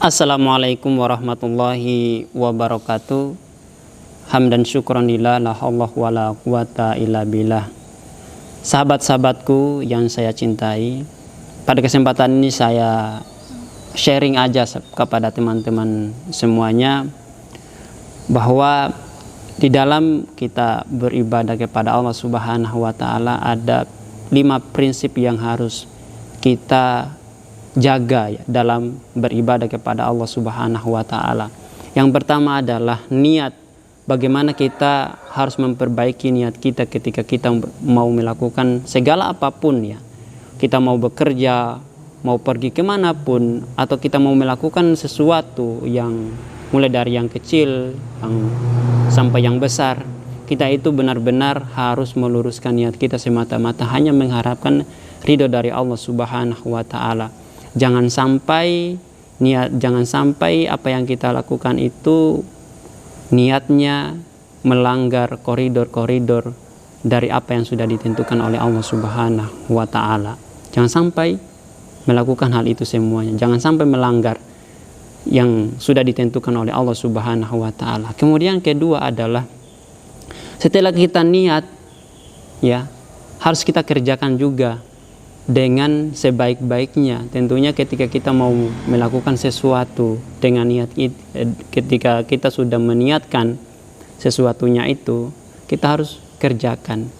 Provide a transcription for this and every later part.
Assalamualaikum warahmatullahi wabarakatuh. Hamdan syukran lillah, la haula wala quwata illa billah. Sahabat-sahabatku yang saya cintai, pada kesempatan ini saya sharing aja kepada teman-teman semuanya bahwa di dalam kita beribadah kepada Allah Subhanahu wa taala ada 5 prinsip yang harus kita jaga ya, dalam beribadah kepada Allah Subhanahu wa taala. Yang pertama adalah niat. Bagaimana kita harus memperbaiki niat kita ketika kita mau melakukan segala apapun ya. Kita mau bekerja, mau pergi kemanapun, atau kita mau melakukan sesuatu yang mulai dari yang kecil sampai yang besar, kita itu benar-benar harus meluruskan niat kita semata-mata hanya mengharapkan ridho dari Allah Subhanahu wa taala. Jangan sampai apa yang kita lakukan itu niatnya melanggar koridor-koridor dari apa yang sudah ditentukan oleh Allah Subhanahu wa taala. Jangan sampai melakukan hal itu semuanya. Jangan sampai melanggar yang sudah ditentukan oleh Allah Subhanahu wa taala. Kemudian kedua adalah setelah kita niat ya, harus kita kerjakan juga dengan sebaik-baiknya. Tentunya ketika kita mau melakukan sesuatu dengan niat, ketika kita sudah meniatkan sesuatunya itu, kita harus kerjakan.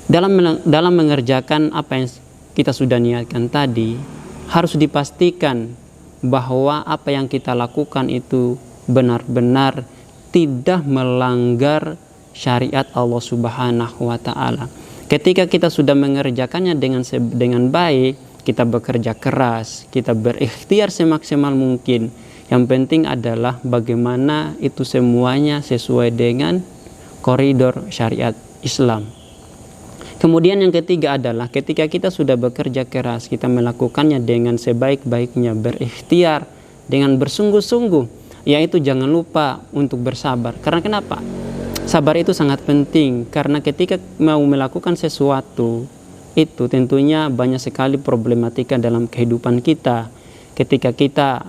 Dalam mengerjakan apa yang kita sudah niatkan tadi, harus dipastikan bahwa apa yang kita lakukan itu benar-benar tidak melanggar syariat Allah Subhanahu wa taala. Ketika kita sudah mengerjakannya dengan baik, kita bekerja keras, kita berikhtiar semaksimal mungkin. Yang penting adalah bagaimana itu semuanya sesuai dengan koridor syariat Islam. Kemudian yang ketiga adalah ketika kita sudah bekerja keras, kita melakukannya dengan sebaik-baiknya, berikhtiar dengan bersungguh-sungguh, yaitu jangan lupa untuk bersabar. Karena kenapa? Sabar itu sangat penting, karena ketika mau melakukan sesuatu itu tentunya banyak sekali problematika dalam kehidupan kita. Ketika kita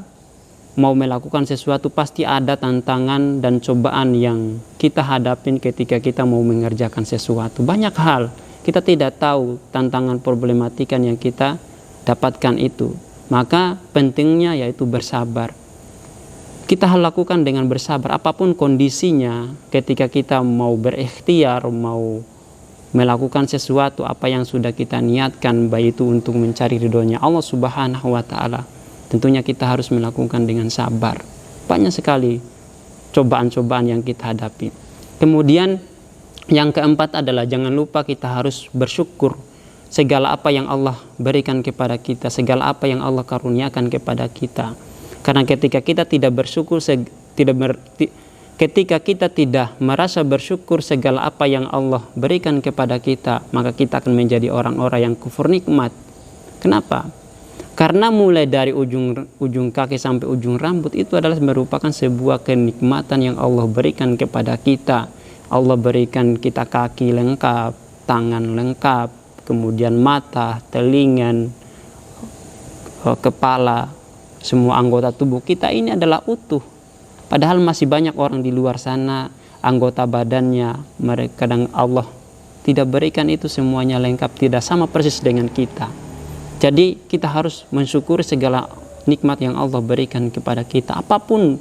mau melakukan sesuatu pasti ada tantangan dan cobaan yang kita hadapin ketika kita mau mengerjakan sesuatu. Banyak hal kita tidak tahu tantangan problematika yang kita dapatkan itu. Maka pentingnya yaitu bersabar. Kita lakukan dengan bersabar apapun kondisinya. Ketika kita mau berikhtiar, mau melakukan sesuatu apa yang sudah kita niatkan, baik itu untuk mencari ridhonya Allah Subhanahu wa taala, tentunya kita harus melakukan dengan sabar. Banyak sekali cobaan-cobaan yang kita hadapi. Kemudian yang keempat adalah jangan lupa kita harus bersyukur segala apa yang Allah berikan kepada kita, segala apa yang Allah karuniakan kepada kita. Karena ketika kita tidak bersyukur, ketika kita tidak merasa bersyukur segala apa yang Allah berikan kepada kita, maka kita akan menjadi orang-orang yang kufur nikmat. Kenapa? Karena mulai dari ujung kaki sampai ujung rambut itu adalah merupakan sebuah kenikmatan yang Allah berikan kepada kita. Allah berikan kita kaki lengkap, tangan lengkap, kemudian mata, telinga, kepala, semua anggota tubuh kita ini adalah utuh. Padahal masih banyak orang di luar sana anggota badannya mereka kadang Allah tidak berikan itu semuanya lengkap, tidak sama persis dengan kita. Jadi kita harus mensyukuri segala nikmat yang Allah berikan kepada kita. Apapun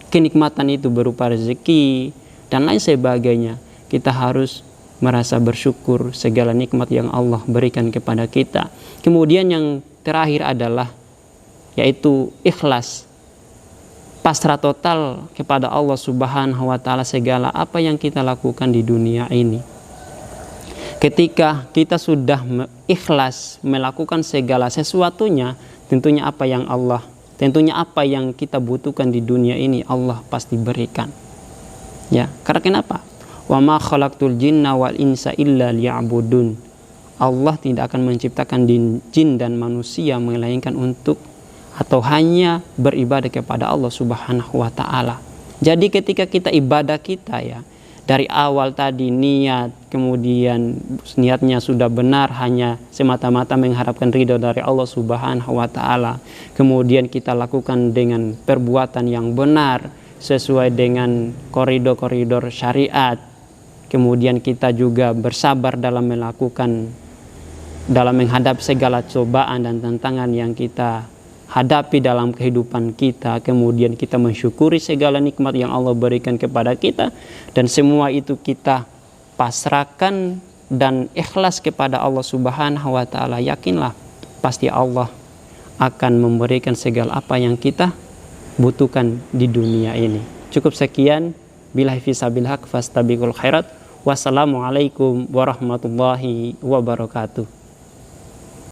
kenikmatan itu berupa rezeki dan lain sebagainya, kita harus merasa bersyukur segala nikmat yang Allah berikan kepada kita. Kemudian yang terakhir adalah yaitu ikhlas, pasrah total kepada Allah Subhanahu wa taala segala apa yang kita lakukan di dunia ini. Ketika kita sudah ikhlas melakukan segala sesuatunya, tentunya apa yang kita butuhkan di dunia ini Allah pasti berikan. Ya, karena kenapa? Wa ma khalaqtul jinna wal insa illa liya'budun. Allah tidak akan menciptakan jin dan manusia melainkan untuk atau hanya beribadah kepada Allah Subhanahu wa taala. Jadi ketika kita ibadah kita ya dari awal tadi niat, kemudian niatnya sudah benar, hanya semata-mata mengharapkan ridho dari Allah Subhanahu wa Ta'ala, kemudian kita lakukan dengan perbuatan yang benar sesuai dengan koridor-koridor syariat, kemudian kita juga bersabar dalam menghadapi segala cobaan dan tantangan yang kita hadapi dalam kehidupan kita, kemudian kita mensyukuri segala nikmat yang Allah berikan kepada kita, dan semua itu kita pasrahkan dan ikhlas kepada Allah Subhanahu wa Ta'ala. Yakinlah pasti Allah akan memberikan segala apa yang kita butuhkan di dunia ini. Cukup sekian. Billahi fisabil haq fastabiqul khairat. Wassalamualaikum warahmatullahi wabarakatuh.